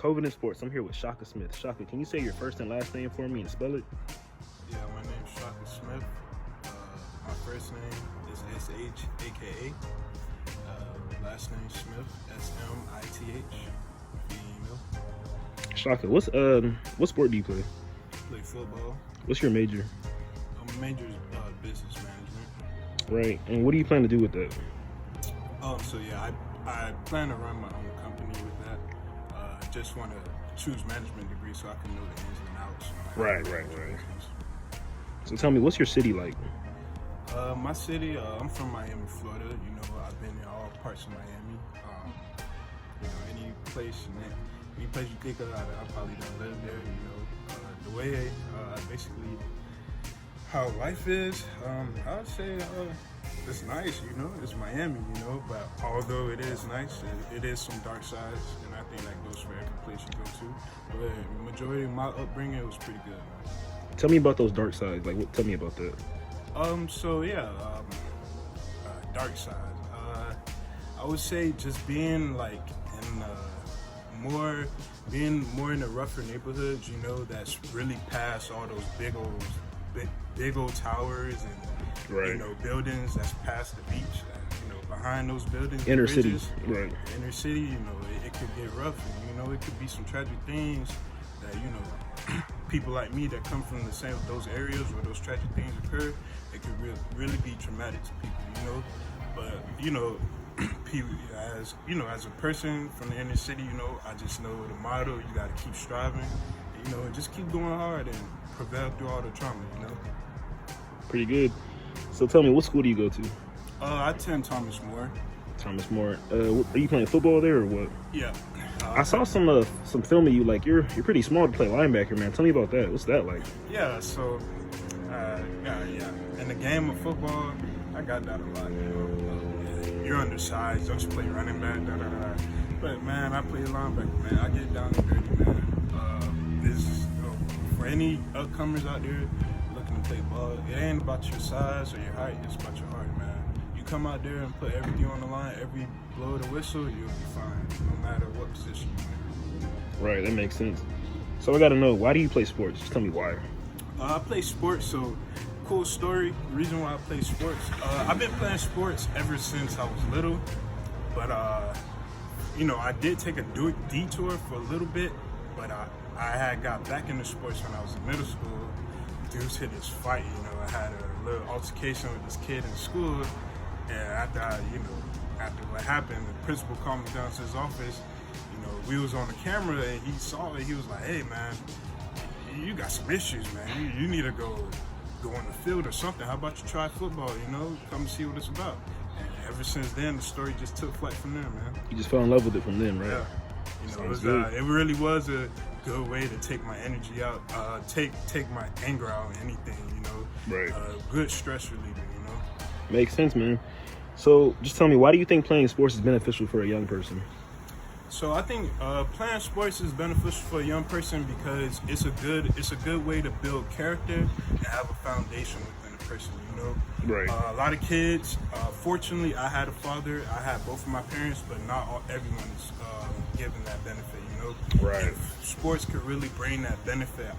COVID in Sports. I'm here with Shaka Smith. Shaka, can you say your first and last name for me and spell it? Yeah, my name's Shaka Smith. My first name is S.H. a.k.a. Last name Smith, S-M-I-T-H. Email. Shaka, what sport do you play? Play football. What's your major? My major is business management. Right, and what do you plan to do with that? So yeah, I plan to run my own company with that. Just want to choose management degree so I can know the ins and outs. Right. So tell me, what's your city like? My city, I'm from Miami, Florida. You know, I've been in all parts of Miami. Any place you think of, I probably don't live there. You know, the way basically how life is, I would say it's nice. You know, it's Miami. You know, but although it is nice, it is some dark sides, and I think that goes for every place you go to. But the majority of my upbringing was pretty good. Man. Tell me about those dark sides. Tell me about that. Dark side. I would say just being like being more in the rougher neighborhoods, you know, that's really past all those big old towers and you know, buildings that's past the beach. You know, behind those buildings, inner bridges, city, right? Inner city, you know, it could get rough, and you know, it could be some tragic things that, you know, people like me that come from those areas where those tragic things occur, it could really be traumatic to people, you know. But you know, as a person from the inner city, you know, I just know the motto: you got to keep striving, you know, and just keep going hard and prevail through all the trauma, you know. Pretty good. So tell me, what school do you go to? I attend Thomas More. Thomas More. Are you playing football there or what? Yeah. I saw some film of you. Like you're pretty small to play linebacker, man. Tell me about that. What's that like? Yeah. So, yeah. In the game of football, I got that a lot. You know, you're undersized. Don't you play running back? But man, I play linebacker. Man, I get down and dirty, man. For any upcomers out there looking to play ball, it ain't about your size or your height. It's about your heart, man. You come out there and put everything on the line, every blow of the whistle, you'll be fine, no matter what position you're in. Right, that makes sense. So I got to know, why do you play sports? Just tell me why. I play sports, so cool story. The reason why I play sports, I've been playing sports ever since I was little, but you know, I did take a detour for a little bit, but I had got back into sports when I was in middle school due to this fight. You know, I had a little altercation with this kid in school. And after what happened, the principal called me down to his office. You know, we was on the camera and he saw it. He was like, "Hey, man, you got some issues, man. You need to go on the field or something. How about you try football? You know, come see what it's about." And ever since then, the story just took flight from there, man. You just fell in love with it from then, right? Yeah. You know, it really was a good way to take my energy out, take my anger out on anything. You know, right? Good stress reliever. You know, makes sense, man. So just tell me, why do you think playing sports is beneficial for a young person? So I think playing sports is beneficial for a young person because it's a good way to build character and have a foundation within a person. You know, right? A lot of kids. Fortunately, I had a father. I had both of my parents, but not everyone is given that benefit. You know, right? And sports could really bring that benefit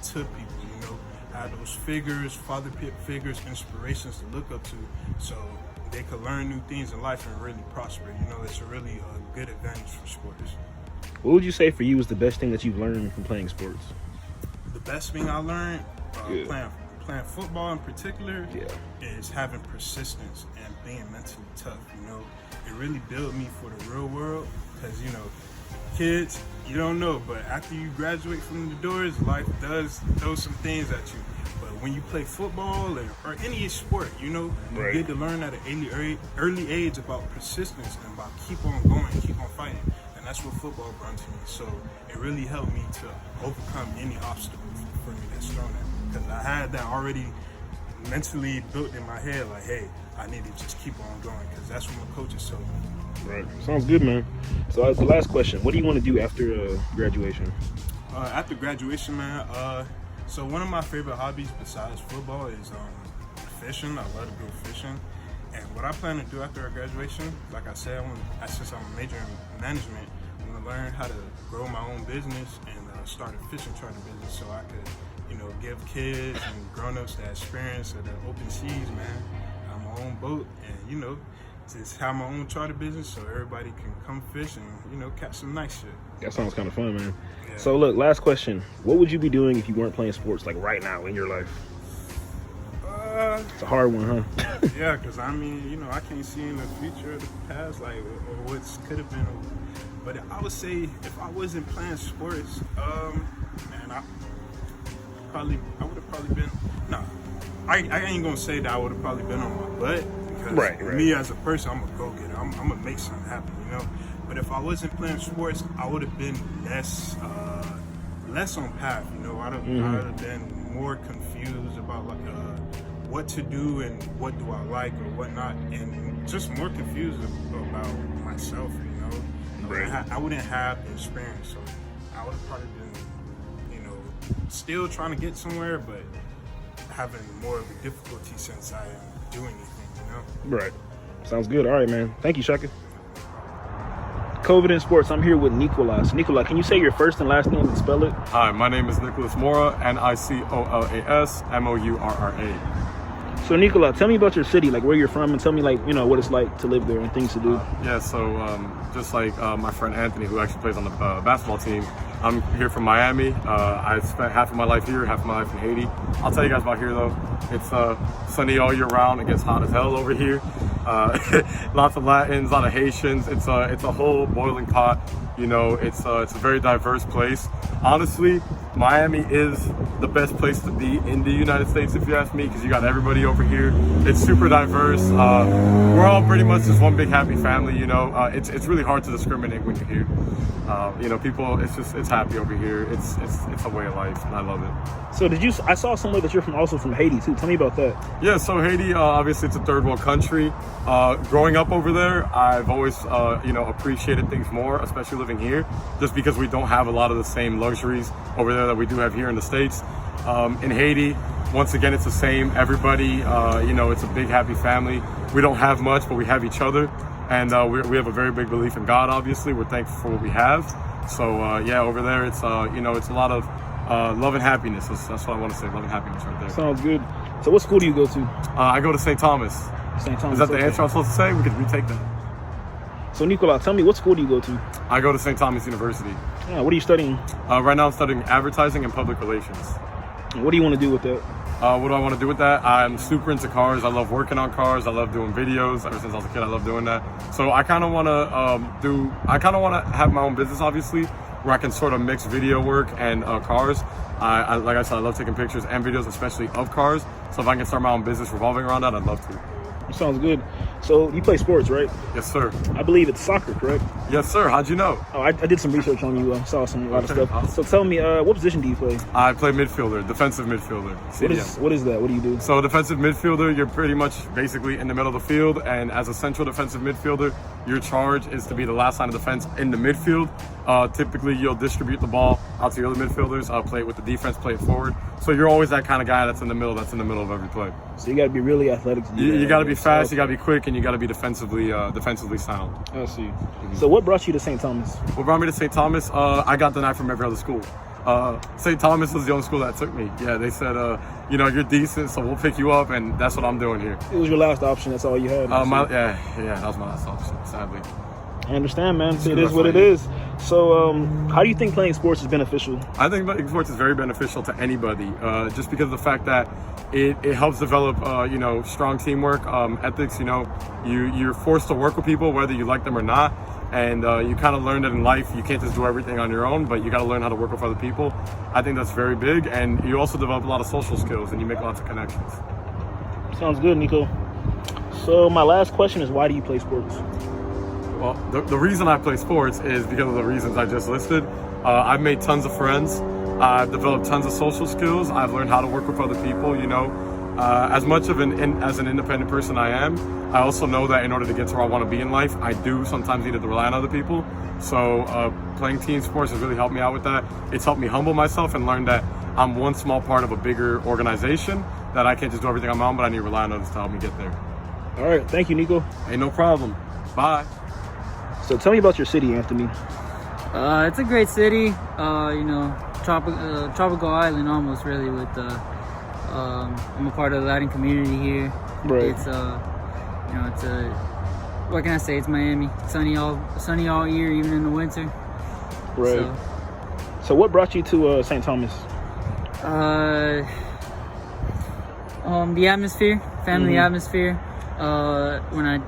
to people. You know, have those figures, father figures, inspirations to look up to. So they could learn new things in life and really prosper. You know, it's a really good advantage for sports. What would you say for you is the best thing that you've learned from playing sports? The best thing I learned playing football in particular is having persistence and being mentally tough. You know, it really built me for the real world because, you know, kids, you don't know, but after you graduate from the doors, life does throw some things at you. But when you play football or any sport, you know, you get to learn at an early age about persistence and about keep on going, keep on fighting. And that's what football brought to me. So it really helped me to overcome any obstacle for me that's thrown at me. Because I had that already mentally built in my head, like, hey, I need to just keep on going because that's what my coaches told me. Right. Sounds good, man. So the last question, what do you want to do after graduation? After graduation, man, so one of my favorite hobbies besides football is fishing. I love to go fishing. And what I plan to do after graduation, like I said, since I'm a major in management, one of learn how to grow my own business and start a fishing charter business so I could, give kids and grown-ups that experience of the open seas, man. On my own boat and, just have my own charter business so everybody can come fish and, catch some nice shit. That sounds kind of fun, man. Yeah. So look, last question. What would you be doing if you weren't playing sports, like right now in your life? It's a hard one, huh? Yeah, because I can't see in the future or the past, like, or what could have been. But I would say if I wasn't playing sports, man, I would have probably been, I ain't gonna say that I would have probably been on my butt, because right. me as a person, I'm a go-getter. I'm gonna make something happen, But if I wasn't playing sports, I would have been less on path, I'd have been more confused about like what to do and what do I like or what not, and just more confused about myself, Right. I wouldn't have the experience, so I would have probably been, still trying to get somewhere, but having more of a difficulty since I am doing anything, Right. Sounds good. All right, man. Thank you, Shaka. COVID in Sports. I'm here with Nicolas. Nicolas, can you say your first and last name and spell it? Hi, my name is Nicolas Mora, Nicolas Mourra. So, Nicolas, tell me about your city, like where you're from, and tell me, like, what it's like to live there and things to do. Just like my friend Anthony, who actually plays on the basketball team, I'm here from Miami. I spent half of my life here, half of my life in Haiti. I'll tell you guys about here, though. It's sunny all year round. It gets hot as hell over here. Lots of Latins, a lot of Haitians. It's a whole boiling pot. It's a very diverse place. Honestly, Miami is the best place to be in the United States, if you ask me, because you got everybody over here. It's super diverse. We're all pretty much just one big happy family. It's really hard to discriminate when you're here. People, it's happy over here. It's a way of life, and I love it. So I saw somewhere that you're also from Haiti too. Tell me about that. Yeah, so Haiti, obviously it's a third world country. Growing up over there, I've always, appreciated things more, especially living here, just because we don't have a lot of the same luxuries over there that we do have here in the States. In Haiti, once again, it's the same. Everybody, it's a big happy family. We don't have much, but we have each other. And we have a very big belief in God, obviously. We're thankful for what we have. So, over there, it's, it's a lot of love and happiness. That's what I want to say, love and happiness right there. Sounds good. So what school do you go to? I go to St. Thomas. St. Thomas. Is that the answer I'm supposed to say? We could retake that. So, Nicolas, tell me, what school do you go to? I go to St. Thomas University. Yeah, what are you studying? Right now I'm studying advertising and public relations. And what do you want to do with that? What do I want to do with that? I'm super into cars. I love working on cars. I love doing videos. Ever since I was a kid, I love doing that. So I kind of want to have my own business, obviously, where I can sort of mix video work and cars. Like I said, I love taking pictures and videos, especially of cars. So if I can start my own business revolving around that, I'd love to. Sounds good. So you play sports, right? Yes, sir. I believe it's soccer, correct? Yes, sir. How'd you know? Oh, I did some research on you. Saw a lot of stuff. Awesome. So tell me, what position do you play? I play midfielder, defensive midfielder. What is that? What do you do? So defensive midfielder, you're pretty much basically in the middle of the field, and as a central defensive midfielder, your charge is to be the last line of defense in the midfield. Typically, you'll distribute the ball out to the other midfielders, play it with the defense, play it forward. So you're always that kind of guy that's in the middle of every play. So you got to be really athletic. You got to be fast, you got to be quick, and you got to be defensively sound. I see. So what brought you to St. Thomas? What brought me to St. Thomas? I got denied from every other school. St. Thomas was the only school that took me. Yeah, they said, you're decent, so we'll pick you up, and that's what I'm doing here. It was your last option. That's all you had. That was my last option, sadly. I understand, man. So it is what it is. So how do you think playing sports is beneficial? I think playing sports is very beneficial to anybody, just because of the fact that it helps develop, strong teamwork, ethics. You're forced to work with people, whether you like them or not. And you kind of learn that in life, you can't just do everything on your own, but you got to learn how to work with other people. I think that's very big. And you also develop a lot of social skills, and you make lots of connections. Sounds good, Nico. So my last question is, why do you play sports? Well, the reason I play sports is because of the reasons I just listed. I've made tons of friends. I've developed tons of social skills. I've learned how to work with other people, As much of as an independent person I am, I also know that in order to get to where I want to be in life, I do sometimes need to rely on other people. So playing team sports has really helped me out with that. It's helped me humble myself and learn that I'm one small part of a bigger organization, that I can't just do everything on my own, but I need to rely on others to help me get there. All right. Thank you, Nico. Hey, no problem. Bye. So tell me about your city, Anthony. It's a great city. You know, tropical island almost really. With I'm a part of the Latin community here. Right. It's you know, it's a, what can I say? It's Miami. It's sunny all year, even in the winter. Right. So what brought you to St. Thomas? The atmosphere, family atmosphere. When I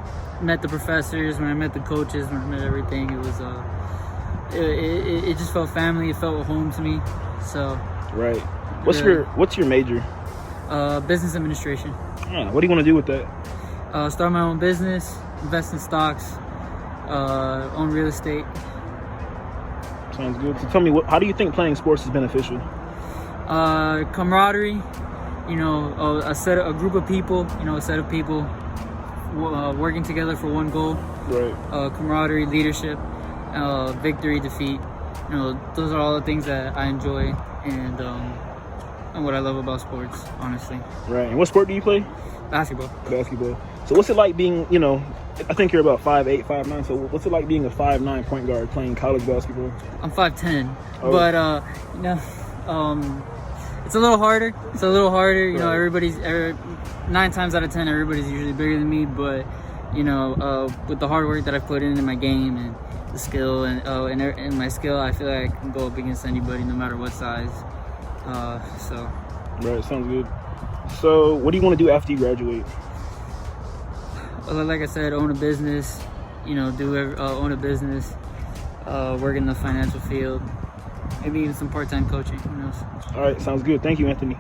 met the professors, when I met the coaches, when I met everything, it was it just felt family. It felt home to me. So. Right. What's your major? Business administration. Yeah, what do you want to do with that? Start my own business, invest in stocks, own real estate. Sounds good. So tell me, how do you think playing sports is beneficial? Camaraderie, you know, a group of people, you know, a set of people working together for one goal. Right. Camaraderie, leadership, victory, defeat. You know, those are all the things that I enjoy and what I love about sports, honestly. Right. And what sport do you play? Basketball. Basketball. So what's it like being, you know, I think you're about 5'8", 5'9", so what's it like being a 5'9" point guard playing college basketball? I'm 5'10", but you know, it's a little harder. You know, everybody's 9 times out of 10, everybody's usually bigger than me. But you know, with the hard work that I've put in my game and the skill and my skill, I feel like I can go up against anybody, no matter what size. So. Right. Sounds good. So, what do you want to do after you graduate? Like I said, own a business. You know, own a business. Work in the financial field. Maybe even some part-time coaching. Who knows? All right. Sounds good. Thank you, Anthony.